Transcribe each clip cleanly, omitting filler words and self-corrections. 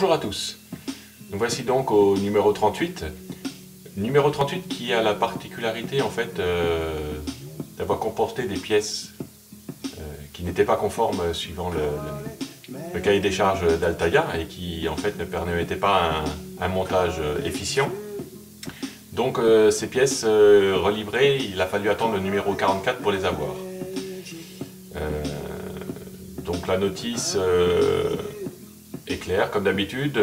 Bonjour à tous, nous voici donc au numéro 38. Numéro 38 qui a la particularité en fait d'avoir comporté des pièces qui n'étaient pas conformes suivant le cahier des charges d'Altaïa et qui en fait ne permettaient pas un montage efficient. Donc ces pièces relivrées, il a fallu attendre le numéro 44 pour les avoir. Donc la notice est claire comme d'habitude,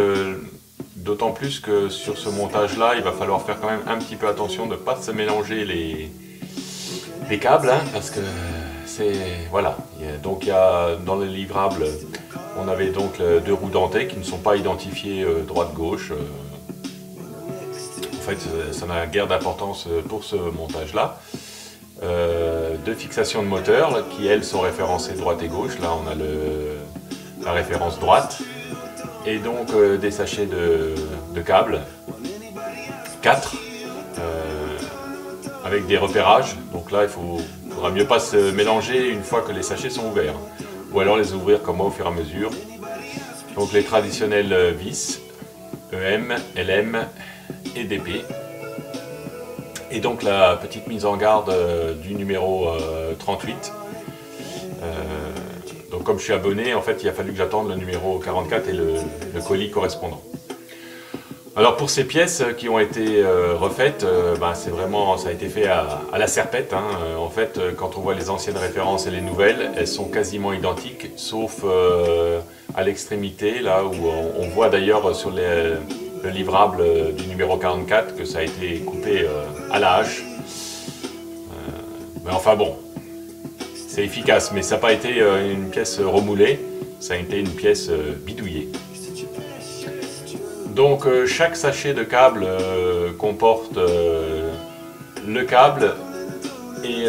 d'autant plus que sur ce montage là il va falloir faire quand même un petit peu attention de ne pas se mélanger les câbles, hein, parce que c'est voilà. Donc il y a dans le livrable, on avait donc deux roues dentées qui ne sont pas identifiées droite-gauche. En fait ça n'a guère d'importance pour ce montage là. Deux fixations de moteur qui elles sont référencées droite et gauche. Là on a la référence droite. Et donc des sachets de câbles, 4, avec des repérages. Donc là, il faudra mieux pas se mélanger une fois que les sachets sont ouverts. Ou alors les ouvrir comme moi au fur et à mesure. Donc les traditionnels vis, EM, LM et DP. Et donc la petite mise en garde du numéro 38. Donc comme je suis abonné, en fait, il a fallu que j'attende le numéro 44 et le colis correspondant. Alors pour ces pièces qui ont été refaites, c'est vraiment, ça a été fait à la serpette, hein. En fait, quand on voit les anciennes références et les nouvelles, elles sont quasiment identiques, sauf à l'extrémité, là où on voit d'ailleurs sur le livrable du numéro 44 que ça a été coupé à la hache. Mais enfin bon. C'est efficace, mais ça n'a pas été une pièce remoulée, ça a été une pièce bidouillée. Donc chaque sachet de câble comporte le câble et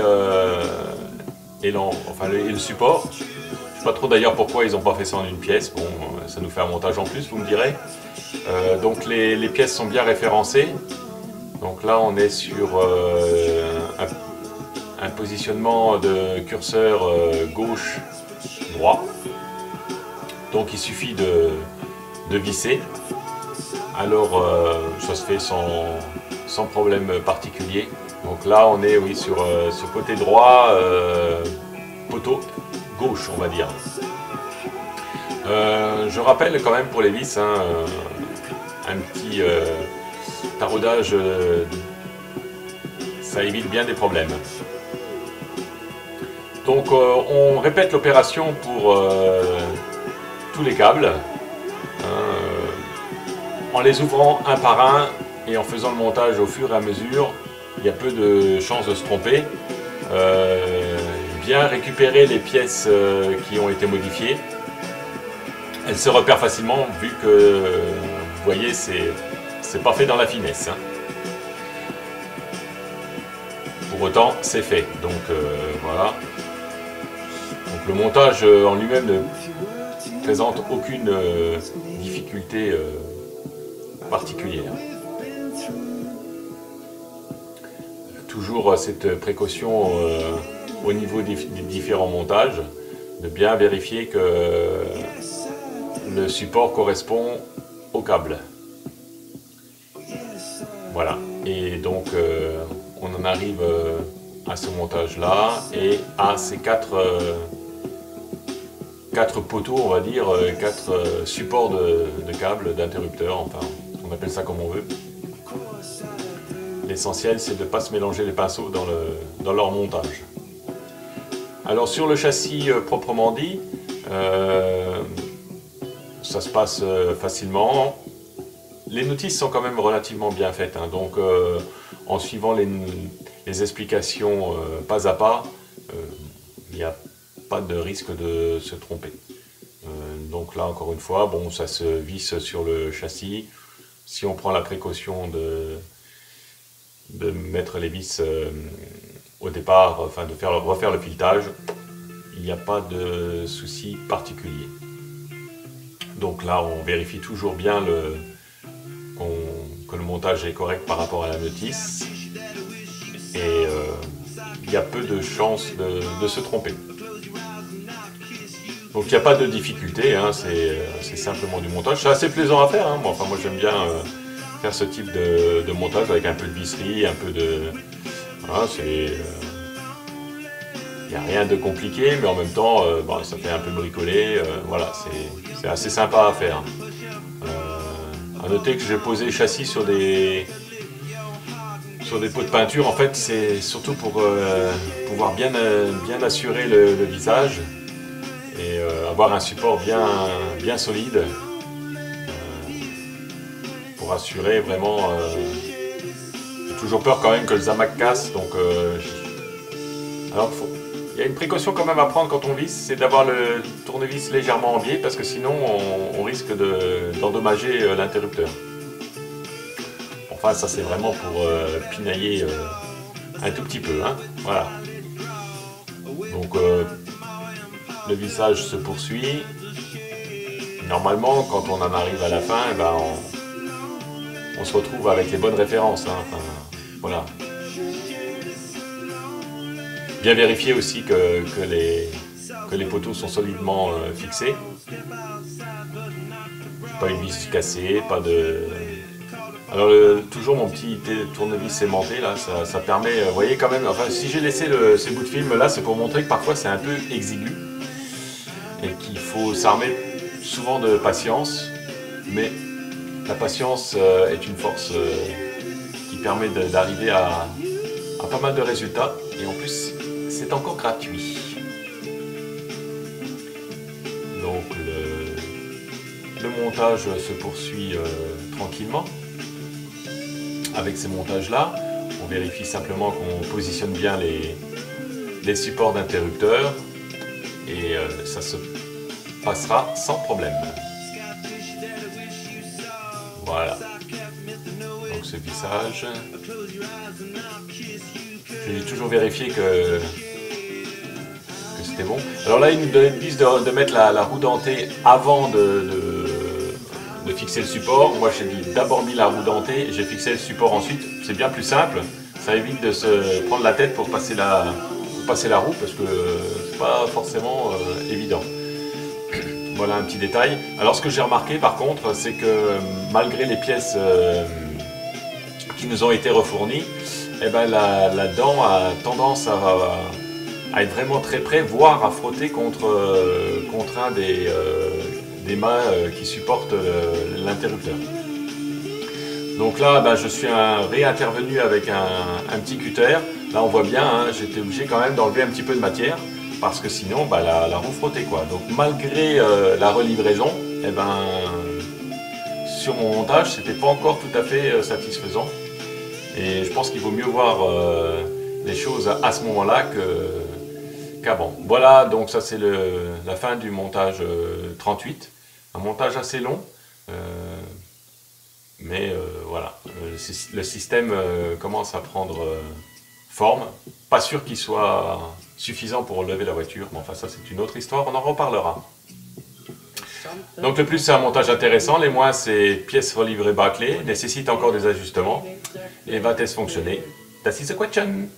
le support. Je ne sais pas trop d'ailleurs pourquoi ils n'ont pas fait ça en une pièce, bon, ça nous fait un montage en plus, vous me direz. Donc les pièces sont bien référencées. Donc là on est sur un positionnement de curseur gauche-droit. Donc il suffit de visser. Alors ça se fait sans problème particulier. Donc là on est oui, sur côté droit, poteau gauche on va dire. Je rappelle quand même pour les vis, hein, un petit taraudage, ça évite bien des problèmes. Donc on répète l'opération pour tous les câbles, en les ouvrant un par un et en faisant le montage au fur et à mesure. Il y a peu de chances de se tromper. Bien récupérer les pièces qui ont été modifiées. Elles se repèrent facilement vu que, vous voyez, c'est pas fait dans la finesse, hein. Pour autant, c'est fait. Donc voilà. Donc le montage en lui-même ne présente aucune difficulté particulière. Toujours cette précaution au niveau des différents montages, de bien vérifier que le support correspond au câble. Voilà. Et donc on en arrive à ce montage là et à ces quatre poteaux, on va dire, 4 supports de câbles, d'interrupteurs, enfin on appelle ça comme on veut. L'essentiel c'est de ne pas se mélanger les pinceaux dans leur montage. Alors sur le châssis proprement dit, ça se passe facilement. Les notices sont quand même relativement bien faites, hein, donc en suivant les explications pas à pas, il n'y a pas de risque de se tromper. Donc là encore une fois, bon, ça se visse sur le châssis. Si on prend la précaution de mettre les vis au départ, enfin de refaire le filetage, il n'y a pas de souci particulier. Donc là on vérifie toujours bien que le montage est correct par rapport à la notice et il y a peu de chances de se tromper. Donc il n'y a pas de difficulté, hein, c'est simplement du montage. C'est assez plaisant à faire, hein. Moi j'aime bien faire ce type de montage avec un peu de visserie, un peu de... Voilà, il n'y a rien de compliqué, mais en même temps, bon, ça fait un peu bricoler. Voilà, c'est assez sympa à faire. À noter que j'ai posé le châssis sur des pots de peinture. En fait, c'est surtout pour pouvoir bien assurer le visage et avoir un support bien solide pour assurer vraiment. J'ai toujours peur quand même que le zamac casse, donc alors il y a une précaution quand même à prendre quand on visse, c'est d'avoir le tournevis légèrement en biais parce que sinon on risque d'endommager l'interrupteur. Enfin, ça c'est vraiment pour pinailler un tout petit peu, hein. Voilà. Donc le vissage se poursuit. Normalement, quand on en arrive à la fin, eh ben, on se retrouve avec les bonnes références, hein. Enfin, voilà. Bien vérifier aussi que les poteaux sont solidement fixés. Pas une vis cassée, pas de... Alors toujours mon petit tournevis aimanté là, ça permet, vous voyez quand même, enfin si j'ai laissé ces bouts de film là, c'est pour montrer que parfois c'est un peu exigu et qu'il faut s'armer souvent de patience, mais la patience est une force qui permet d'arriver à pas mal de résultats et en plus c'est encore gratuit. Donc le montage se poursuit tranquillement. Avec ces montages là, on vérifie simplement qu'on positionne bien les supports d'interrupteurs et ça se passera sans problème. Voilà. Donc ce vissage, j'ai toujours vérifié que c'était bon. Alors là, il nous donne une piste de mettre la roue dentée avant de fixer le support. Moi j'ai d'abord mis la roue dentée, j'ai fixé le support ensuite. C'est bien plus simple, ça évite de se prendre la tête pour passer la roue parce que c'est pas forcément évident. Voilà un petit détail. Alors ce que j'ai remarqué par contre, c'est que malgré les pièces qui nous ont été refournies, eh ben, la dent a tendance à être vraiment très près, voire à frotter contre un des mâts qui supportent l'interrupteur. Donc là, ben, je suis réintervenu avec un petit cutter. Là, on voit bien, hein, j'étais obligé quand même d'enlever un petit peu de matière parce que sinon, ben, la roue frottait, quoi. Donc malgré la relivraison, eh ben, sur mon montage, c'était pas encore tout à fait satisfaisant. Et je pense qu'il vaut mieux voir les choses à ce moment-là qu'avant. Voilà, donc ça c'est la fin du montage 38. Un montage assez long, mais voilà, le système commence à prendre forme. Pas sûr qu'il soit suffisant pour lever la voiture, mais enfin ça c'est une autre histoire, on en reparlera. Donc le plus c'est un montage intéressant, les moins c'est pièces relivrées bâclées, nécessite encore des ajustements et va-t-elle fonctionner? Das ist a question.